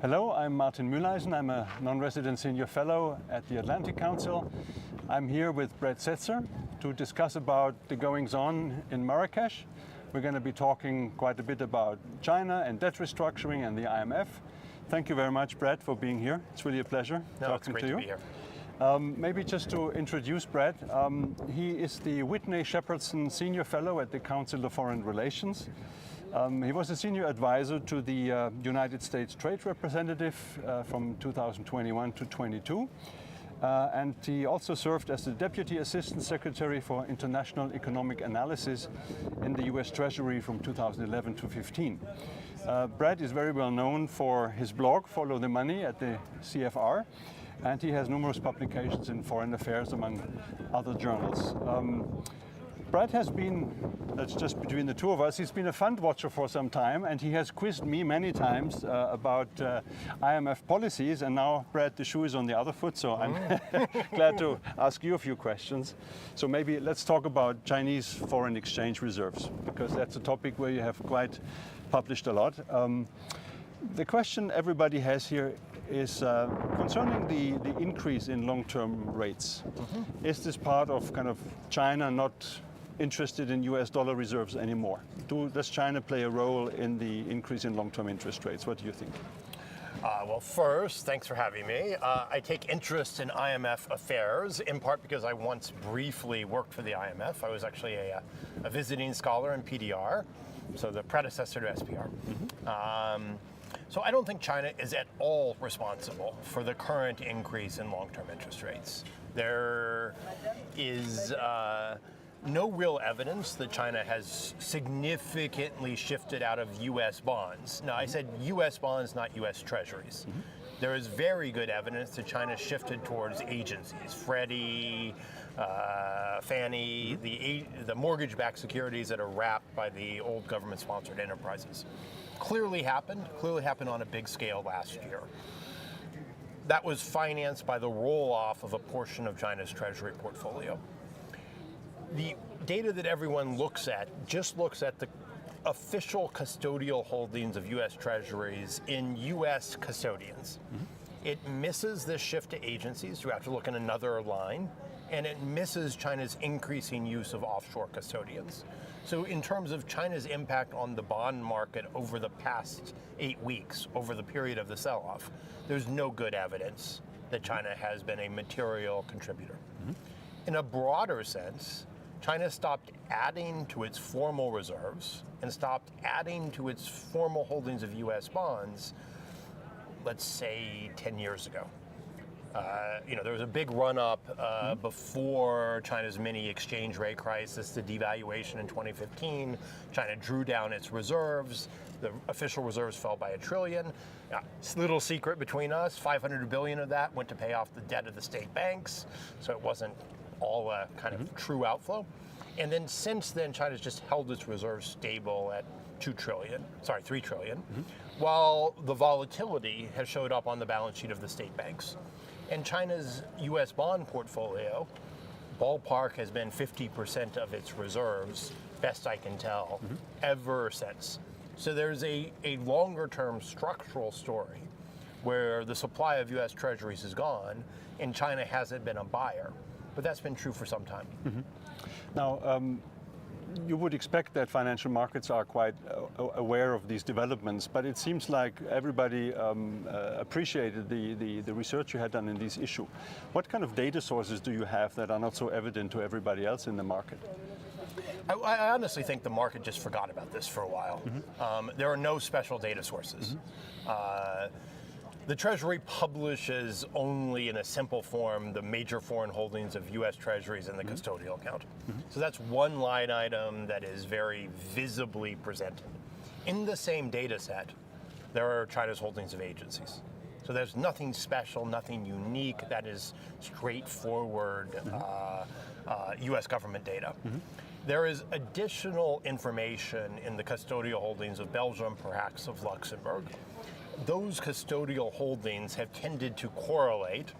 Hello, I'm Martin Mühleisen. I'm a non-resident senior fellow at the Atlantic Council. I'm here with Brett Setzer to discuss about the goings-on in Marrakesh. We're going to be talking quite a bit about China and debt restructuring and the IMF. Thank you very much, Brett, for being here. It's really a pleasure talking to you. It's great to be here. Maybe just to introduce Brett, he is the Whitney Shepherdson Senior Fellow at the Council of Foreign Relations. He was a senior advisor to the United States Trade Representative from 2021 to 22. And he also served as the Deputy Assistant Secretary for International Economic Analysis in the US Treasury from 2011 to 15. Brett is very well known for his blog, Follow the Money, at the CFR. And he has numerous publications in foreign affairs, among other journals. Brett has been, that's just between the two of us, he's been a fund watcher for some time, and he has quizzed me many times about IMF policies, and now, Brett, the shoe is on the other foot, so I'm glad to ask you a few questions. So maybe let's talk about Chinese foreign exchange reserves, because that's a topic where you have quite published a lot. The question everybody has here is concerning the increase in long-term rates. Is this part of kind of China not interested in US dollar reserves anymore? Does China play a role in the increase in long-term interest rates? What do you think? Well, first, thanks for having me. I take interest in IMF affairs, in part because I once briefly worked for the IMF. I was actually a visiting scholar in PDR, so the predecessor to SPR. So I don't think China is at all responsible for the current increase in long-term interest rates. There is no real evidence that China has significantly shifted out of US bonds. Now, I said US bonds, not US treasuries. There is very good evidence that China shifted towards agencies, Freddie, Fannie, the mortgage-backed securities that are wrapped by the old government-sponsored enterprises. Clearly happened on a big scale last year. That was financed by the roll-off of a portion of China's treasury portfolio. The data that everyone looks at just looks at the official custodial holdings of US treasuries in US custodians. It misses this shift to agencies. You have to look in another line, and it misses China's increasing use of offshore custodians. So in terms of China's impact on the bond market over the past 8 weeks, over the period of the sell-off, there's no good evidence that China has been a material contributor. In a broader sense, China stopped adding to its formal reserves and stopped adding to its formal holdings of US bonds, let's say 10 years ago. There was a big run-up before China's mini exchange rate crisis, the devaluation in 2015. China drew down its reserves. The official reserves fell by $1 trillion. Little secret between us, $500 billion of that went to pay off the debt of the state banks, so it wasn't all a kind of true outflow. And then since then, China's just held its reserves stable at $3 trillion, while the volatility has showed up on the balance sheet of the state banks. And China's US bond portfolio, ballpark, has been 50% of its reserves, best I can tell, ever since. So there's a longer-term structural story where the supply of US treasuries is gone and China hasn't been a buyer. But that's been true for some time. Now, you would expect that financial markets are quite aware of these developments, but it seems like everybody appreciated the research you had done in this issue. What kind of data sources do you have that are not so evident to everybody else in the market? I honestly think the market just forgot about this for a while. There are no special data sources. The Treasury publishes only in a simple form the major foreign holdings of US treasuries in the custodial account. So that's one line item that is very visibly presented. In the same data set, there are China's holdings of agencies. So there's nothing special, nothing unique. That is straightforward US government data. There is additional information in the custodial holdings of Belgium, perhaps of Luxembourg. Those custodial holdings have tended to correlate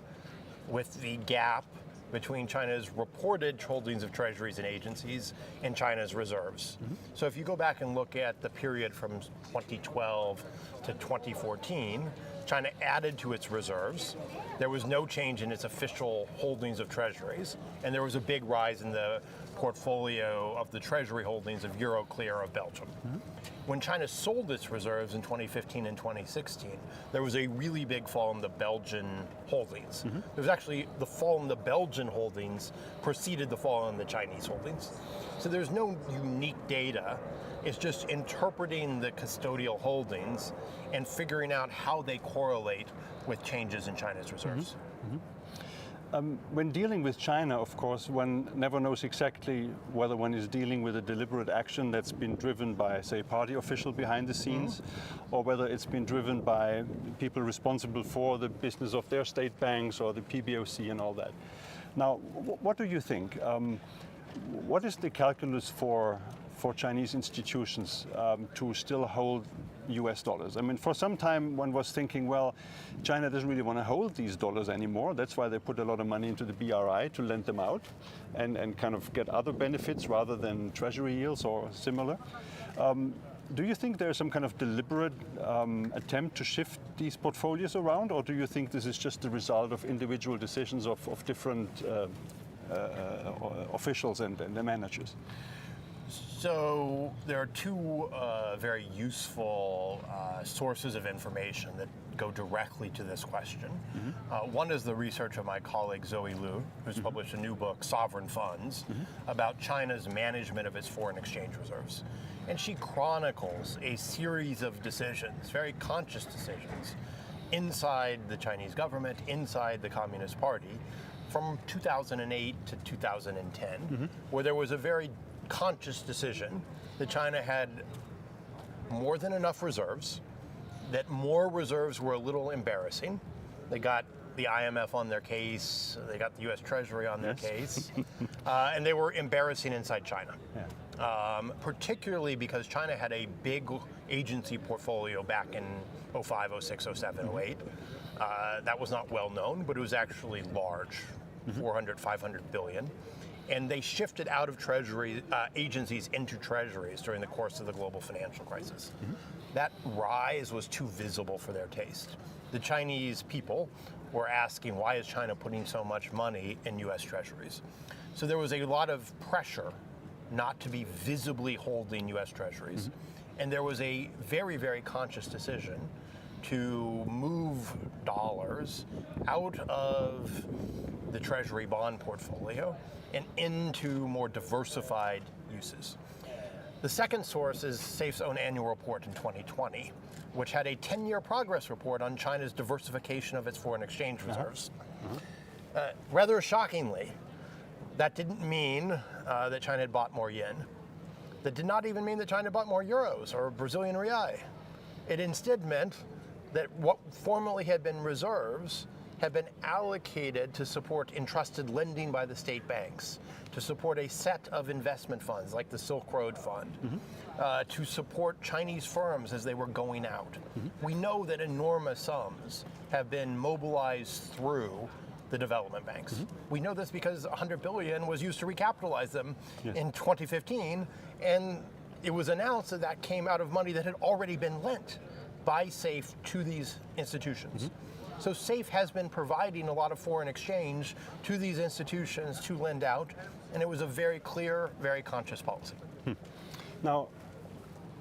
with the gap between China's reported holdings of treasuries and agencies and China's reserves. So if you go back and look at the period from 2012 to 2014, China added to its reserves. There was no change in its official holdings of treasuries, and there was a big rise in the portfolio of the treasury holdings of Euroclear of Belgium. When China sold its reserves in 2015 and 2016, there was a really big fall in the Belgian holdings. There was actually the fall in the Belgian holdings preceded the fall in the Chinese holdings. So there's no unique data. It's just interpreting the custodial holdings and figuring out how they correlate with changes in China's reserves. When dealing with China, of course, one never knows exactly whether one is dealing with a deliberate action that's been driven by, say, a party official behind the scenes, or whether it's been driven by people responsible for the business of their state banks or the PBOC and all that. Now, what do you think? What is the calculus for Chinese institutions to still hold US dollars? I mean, for some time one was thinking, well, China doesn't really want to hold these dollars anymore. That's why they put a lot of money into the BRI to lend them out and kind of get other benefits rather than treasury yields or similar. Do you think there's some kind of deliberate attempt to shift these portfolios around, or do you think this is just the result of individual decisions of different officials and the managers? So there are two very useful sources of information that go directly to this question. One is the research of my colleague Zoe Liu, who's published a new book, Sovereign Funds, about China's management of its foreign exchange reserves. And she chronicles a series of decisions, very conscious decisions, inside the Chinese government, inside the Communist Party, from 2008 to 2010, where there was a very conscious decision that China had more than enough reserves, that more reserves were a little embarrassing. They got the IMF on their case, they got the US Treasury on their case, and they were embarrassing inside China. Particularly because China had a big agency portfolio back in 05, 06, 07, 08. That was not well known, but it was actually large, 400, 500 billion. And they shifted out of treasury agencies into treasuries during the course of the global financial crisis. That rise was too visible for their taste. The Chinese people were asking, why is China putting so much money in US treasuries? So there was a lot of pressure not to be visibly holding US treasuries. And there was a very, very conscious decision to move dollars out of the treasury bond portfolio and into more diversified uses. The second source is SAFE's own annual report in 2020, which had a 10-year progress report on China's diversification of its foreign exchange reserves. Rather shockingly, that didn't mean that China had bought more yen. That did not even mean that China bought more euros or Brazilian real. It instead meant that what formerly had been reserves have been allocated to support entrusted lending by the state banks, to support a set of investment funds like the Silk Road Fund, to support Chinese firms as they were going out. We know that enormous sums have been mobilized through the development banks. We know this because 100 billion was used to recapitalize them in 2015, and it was announced that that came out of money that had already been lent by SAFE to these institutions. So SAFE has been providing a lot of foreign exchange to these institutions to lend out, and it was a very clear, very conscious policy. Now,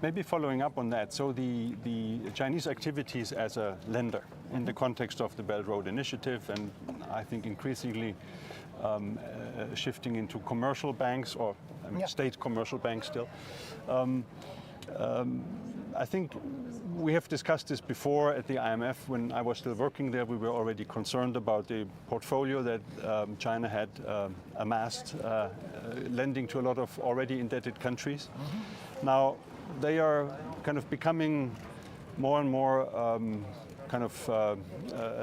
maybe following up on that, so the Chinese activities as a lender in the context of the Belt Road Initiative, and I think increasingly shifting into commercial banks, or state commercial banks still. I think we have discussed this before at the IMF. When I was still working there, we were already concerned about the portfolio that China had amassed, lending to a lot of already indebted countries. Now, they are kind of becoming more and more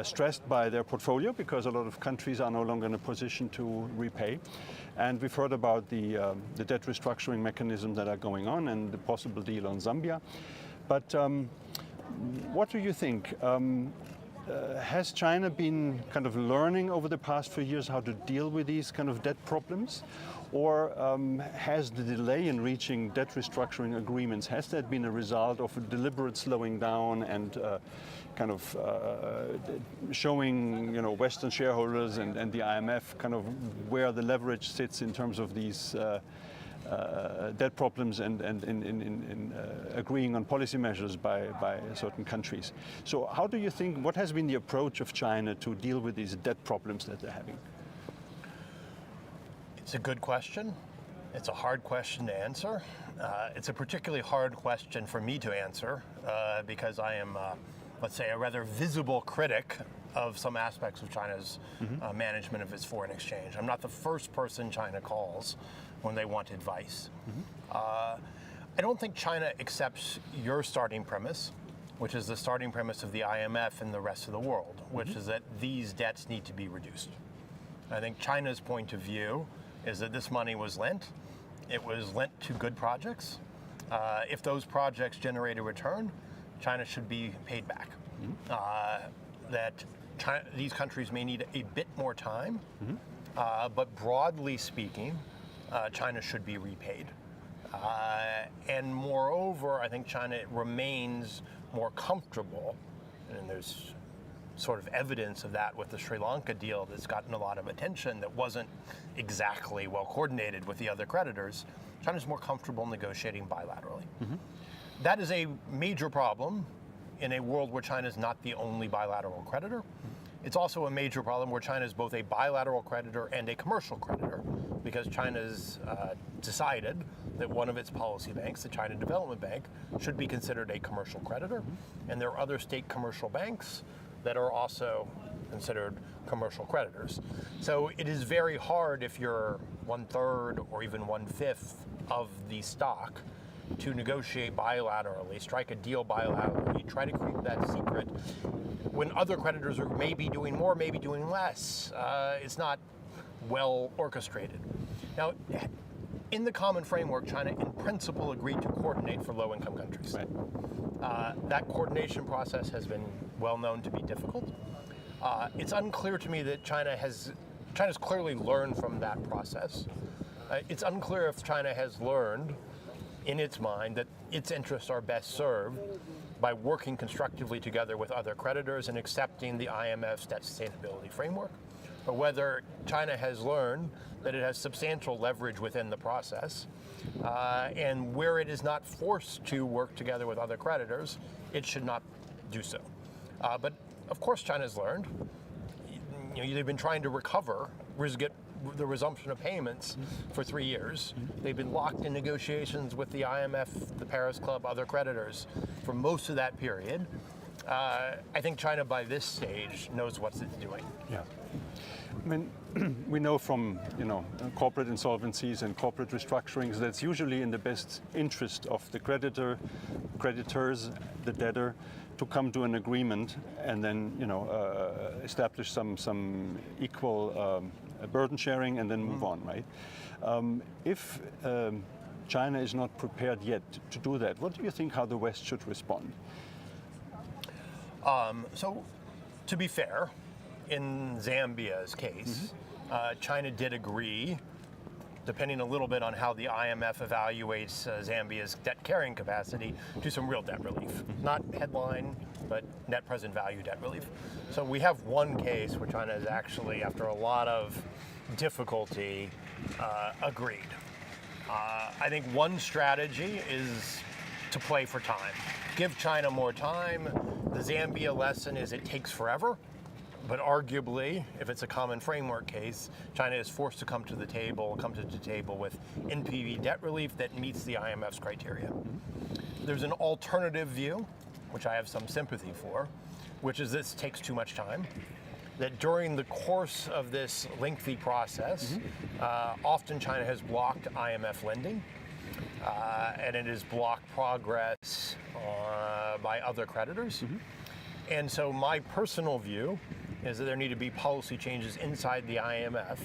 stressed by their portfolio because a lot of countries are no longer in a position to repay. And we've heard about the debt restructuring mechanisms that are going on and the possible deal on Zambia. But what do you think? has China been kind of learning over the past few years how to deal with these kind of debt problems? Or has the delay in reaching debt restructuring agreements, has that been a result of a deliberate slowing down and kind of showing Western shareholders and the IMF kind of where the leverage sits in terms of these debt problems and in agreeing on policy measures by certain countries? So how do you think, what has been the approach of China to deal with these debt problems that they're having? It's a good question. It's a hard question to answer. It's a particularly hard question for me to answer because I am, let's say, a rather visible critic of some aspects of China's management of its foreign exchange. I'm not the first person China calls when they want advice. I don't think China accepts your starting premise, which is the starting premise of the IMF and the rest of the world, which is that these debts need to be reduced. I think China's point of view is that this money was lent. It was lent to good projects. If those projects generate a return, China should be paid back. That these countries may need a bit more time, but broadly speaking, China should be repaid. And moreover, I think China remains more comfortable, and there's sort of evidence of that with the Sri Lanka deal that's gotten a lot of attention that wasn't exactly well coordinated with the other creditors. China's more comfortable negotiating bilaterally. That is a major problem in a world where China is not the only bilateral creditor. It's also a major problem where China is both a bilateral creditor and a commercial creditor, because China's decided that one of its policy banks, the China Development Bank, should be considered a commercial creditor. And there are other state commercial banks that are also considered commercial creditors. So it is very hard if you're 1/3 or even 1/5 of the stock to negotiate bilaterally, strike a deal bilaterally, try to keep that secret when other creditors are maybe doing more, maybe doing less. It's not well orchestrated. Now, in the common framework, China in principle agreed to coordinate for low-income countries. Right. That coordination process has been well known to be difficult. It's unclear to me that China's clearly learned from that process. It's unclear if China has learned in its mind that its interests are best served by working constructively together with other creditors and accepting the IMF's debt sustainability framework, or whether China has learned that it has substantial leverage within the process, and where it is not forced to work together with other creditors, it should not do so. But of course China's learned. They've been trying to recover, get the resumption of payments for 3 years. They've been locked in negotiations with the IMF, the Paris Club, other creditors for most of that period. I think China by this stage knows what it's doing. Yeah. I mean, we know from corporate insolvencies and corporate restructurings that it's usually in the best interest of the creditors, the debtor, to come to an agreement and then establish some equal burden sharing and then move on, right? If China is not prepared yet to do that, what do you think how the West should respond? So, to be fair, in Zambia's case, China did agree, depending a little bit on how the IMF evaluates Zambia's debt carrying capacity, to some real debt relief. Not headline, but net present value debt relief. So we have one case where China has actually, after a lot of difficulty, agreed. I think one strategy is to play for time. Give China more time. The Zambia lesson is it takes forever. But arguably, if it's a common framework case, China is forced to come to the table with NPV debt relief that meets the IMF's criteria. There's an alternative view, which I have some sympathy for, which is this takes too much time. That during the course of this lengthy process, often China has blocked IMF lending, and it has blocked progress by other creditors. And so my personal view is that there need to be policy changes inside the IMF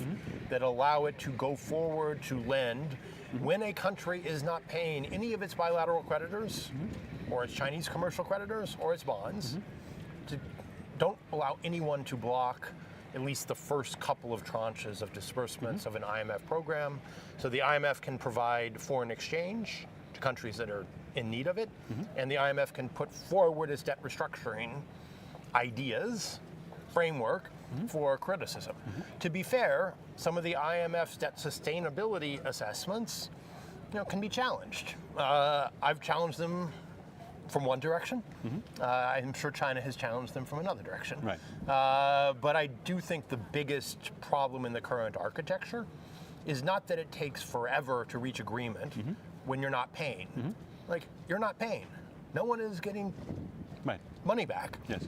that allow it to go forward to lend when a country is not paying any of its bilateral creditors or its Chinese commercial creditors or its bonds, to don't allow anyone to block at least the first couple of tranches of disbursements of an IMF program. So the IMF can provide foreign exchange to countries that are in need of it, and the IMF can put forward its debt restructuring ideas, framework for criticism. To be fair, some of the IMF's debt sustainability assessments, can be challenged. I've challenged them from one direction. I'm sure China has challenged them from another direction. Right. But I do think the biggest problem in the current architecture is not that it takes forever to reach agreement when you're not paying. Like, you're not paying. No one is getting money back. Yes.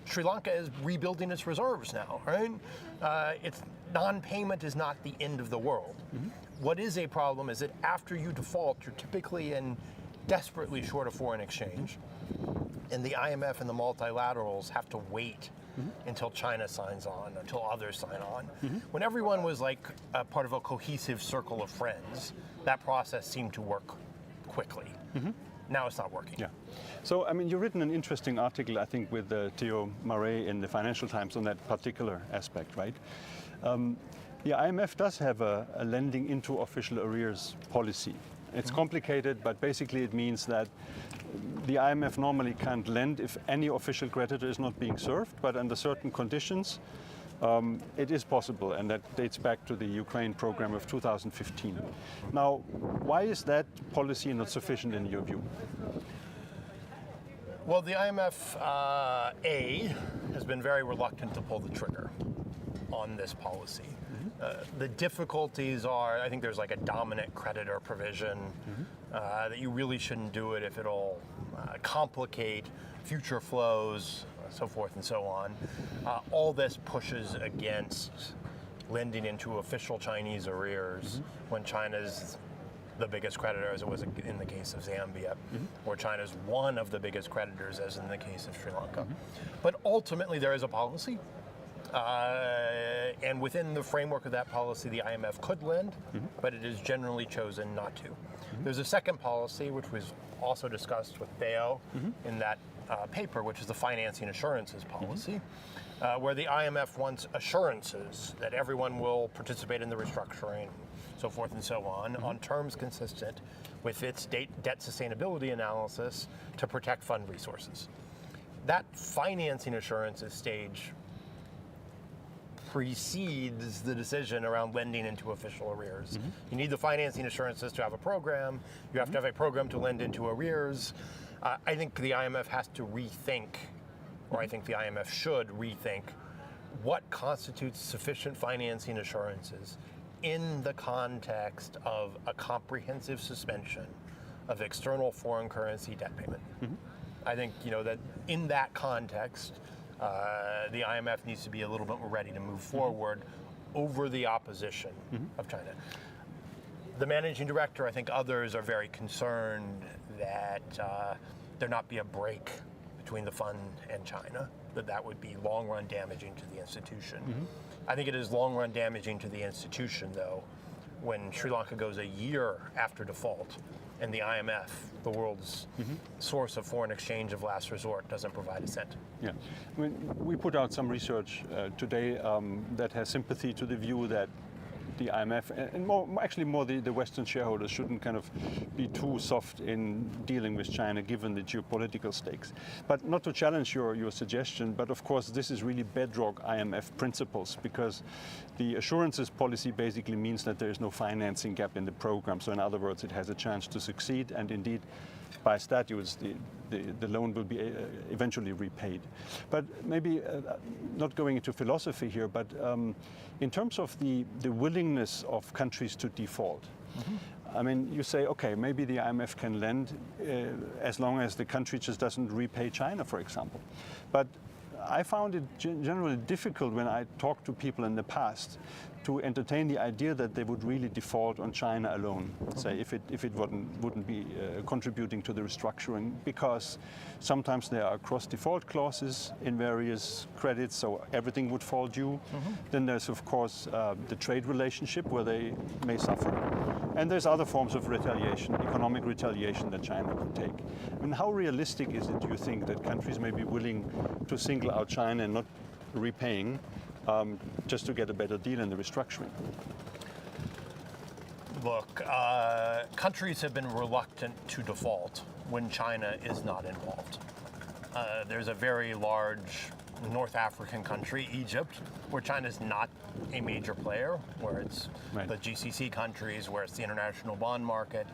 Sri Lanka is rebuilding its reserves now, right? It's non-payment is not the end of the world. What is a problem is that after you default, you're typically in desperately short of foreign exchange, and the IMF and the multilaterals have to wait until China signs on, until others sign on. When everyone was like a part of a cohesive circle of friends, that process seemed to work quickly. Now it's not working. Yeah. So, I mean, you've written an interesting article, I think, with Theo Marais in the Financial Times on that particular aspect, right? The IMF does have a lending into official arrears policy. It's complicated, but basically it means that the IMF normally can't lend if any official creditor is not being served, but under certain conditions, it is possible, and that dates back to the Ukraine program of 2015. Now, why is that policy not sufficient in your view? Well, the IMF, has been very reluctant to pull the trigger on this policy. The difficulties are, I think there's like a dominant creditor provision that you really shouldn't do it if it'll complicate future flows, so forth and so on. All this pushes against lending into official Chinese arrears when China's the biggest creditor, as it was in the case of Zambia, or China's one of the biggest creditors, as in the case of Sri Lanka. But ultimately, there is a policy. And within the framework of that policy, the IMF could lend, but it is generally chosen not to. There's a second policy, which was also discussed with Theo in that paper, which is the financing assurances policy, where the IMF wants assurances that everyone will participate in the restructuring, so forth and so on terms consistent with its debt sustainability analysis to protect fund resources. That financing assurances stage precedes the decision around lending into official arrears. You need the financing assurances to have a program. You have to have a program to lend into arrears. I think the IMF has to rethink, or I think the IMF should rethink, what constitutes sufficient financing assurances in the context of a comprehensive suspension of external foreign currency debt payment. I think that in that context, the IMF needs to be a little bit more ready to move forward over the opposition of China. The managing director, I think others are very concerned that there not be a break between the fund and China, that would be long-run damaging to the institution. I think it is long-run damaging to the institution, though, when Sri Lanka goes a year after default and the IMF, the world's source of foreign exchange of last resort, doesn't provide a cent. Yeah, I mean, we put out some research today that has sympathy to the view that the IMF and more the Western shareholders shouldn't kind of be too soft in dealing with China given the geopolitical stakes. But not to challenge your suggestion, but of course this is really bedrock IMF principles, because the assurances policy basically means that there is no financing gap in the program. So in other words, it has a chance to succeed, and indeed by statutes the loan will be eventually repaid. But maybe not going into philosophy here, but in terms of the willingness of countries to default, I mean, you say, okay, maybe the IMF can lend as long as the country just doesn't repay China, for example. But I found it generally difficult when I talked to people in the past to entertain the idea that they would really default on China alone, say, if it wouldn't be contributing to the restructuring, because sometimes there are cross-default clauses in various credits, so everything would fall due. Then there's, of course, the trade relationship where they may suffer. And there's other forms of retaliation, economic retaliation that China could take. I mean, how realistic is it, do you think, that countries may be willing to single out China and not repaying just to get a better deal in the restructuring? Look, countries have been reluctant to default when China is not involved. There's a very large North African country, Egypt, where China's not a major player, where it's Right. the GCC countries, where it's the international bond market.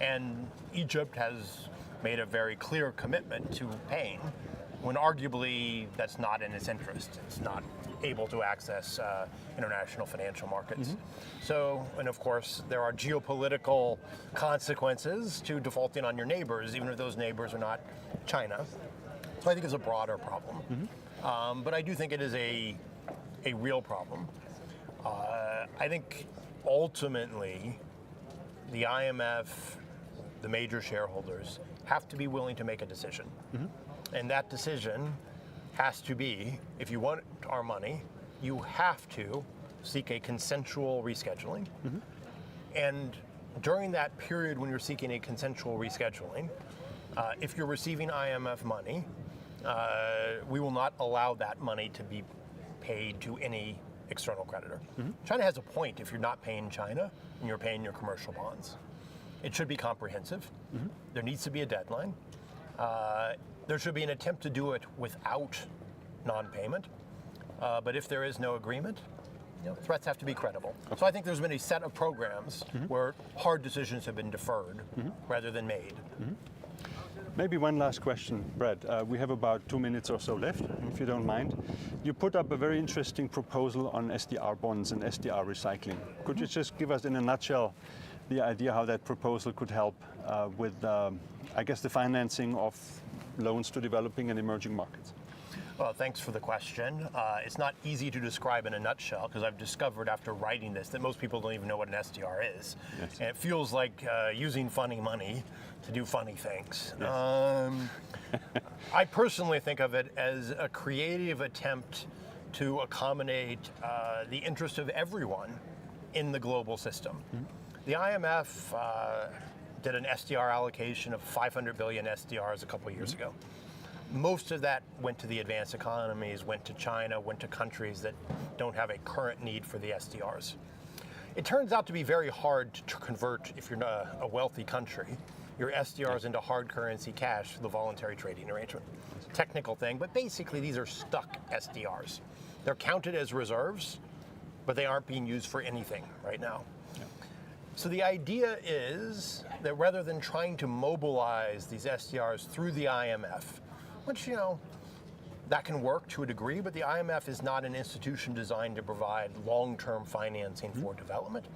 And Egypt has made a very clear commitment to paying, when arguably that's not in its interest. It's not able to access international financial markets. So, and of course, there are geopolitical consequences to defaulting on your neighbors, even if those neighbors are not China. So I think it's a broader problem. But I do think it is a real problem. I think ultimately the IMF, the major shareholders, have to be willing to make a decision. And that decision has to be, if you want our money, you have to seek a consensual rescheduling. And during that period when you're seeking a consensual rescheduling, if you're receiving IMF money, we will not allow that money to be paid to any external creditor. China has a point if you're not paying China and you're paying your commercial bonds. It should be comprehensive. There needs to be a deadline. There should be an attempt to do it without non-payment. But if there is no agreement, threats have to be credible. So I think there's been a set of programs where hard decisions have been deferred rather than made. Maybe one last question, Brad. We have about 2 minutes or so left, if you don't mind. You put up a very interesting proposal on SDR bonds and SDR recycling. Could you just give us in a nutshell the idea how that proposal could help with, I guess, the financing of loans to developing and emerging markets? Well, thanks for the question. It's not easy to describe in a nutshell because I've discovered after writing this that most people don't even know what an SDR is. Yes. And it feels like using funny money to do funny things. Yes. I personally think of it as a creative attempt to accommodate the interest of everyone in the global system. The IMF did an SDR allocation of 500 billion SDRs a couple of years ago. Most of that went to the advanced economies, went to China, went to countries that don't have a current need for the SDRs. It turns out to be very hard to convert, if you're not a wealthy country, your SDRs into hard currency cash through the voluntary trading arrangement. Technical thing, but basically these are stuck SDRs. They're counted as reserves, but they aren't being used for anything right now. So the idea is that rather than trying to mobilize these SDRs through the IMF, which, that can work to a degree, but the IMF is not an institution designed to provide long-term financing for development.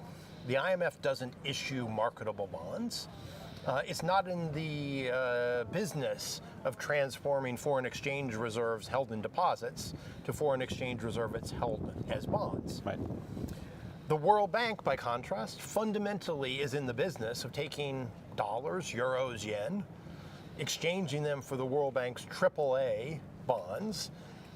The IMF doesn't issue marketable bonds. It's not in the business of transforming foreign exchange reserves held in deposits to foreign exchange reserves held as bonds. Right. The World Bank, by contrast, fundamentally is in the business of taking dollars, euros, yen, exchanging them for the World Bank's AAA bonds,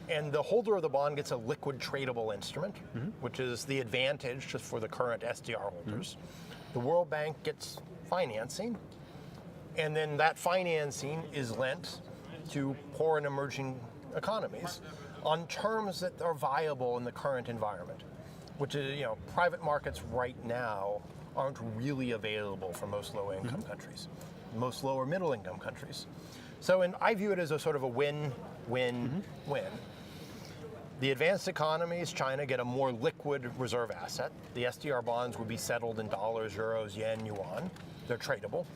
and the holder of the bond gets a liquid tradable instrument, which is the advantage just for the current SDR holders. The World Bank gets financing, and then that financing is lent to poor and emerging economies on terms that are viable in the current environment, which is, private markets right now aren't really available for most low-income countries, most lower middle-income countries. So I view it as a sort of a win-win-win. The advanced economies, China, get a more liquid reserve asset. The SDR bonds would be settled in dollars, euros, yen, yuan. They're tradable.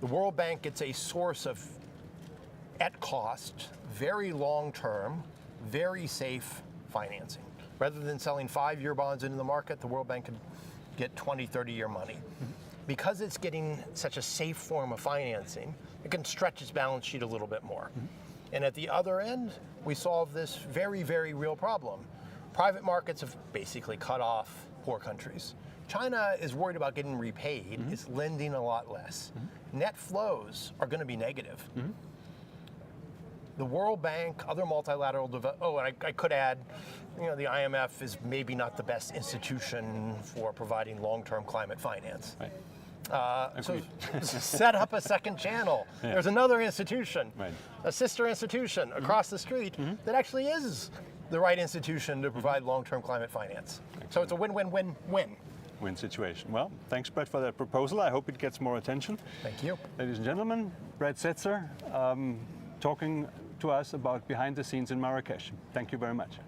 The World Bank gets a source of, at cost, very long-term, very safe financing. Rather than selling 5-year bonds into the market, the World Bank could get 20, 30-year money. Because it's getting such a safe form of financing, it can stretch its balance sheet a little bit more. And at the other end, we solve this very, very real problem. Private markets have basically cut off poor countries. China is worried about getting repaid. It's lending a lot less. Net flows are going to be negative. The World Bank, other multilateral, and I could add, the IMF is maybe not the best institution for providing long-term climate finance. Right. So set up a second channel. Yeah. There's another institution, Right. a sister institution across the street that actually is the right institution to provide long-term climate finance. So it's a win-win-win-win. Win situation. Well, thanks, Brett, for that proposal. I hope it gets more attention. Thank you. Ladies and gentlemen, Brett Setzer talking to us about behind the scenes in Marrakesh. Thank you very much.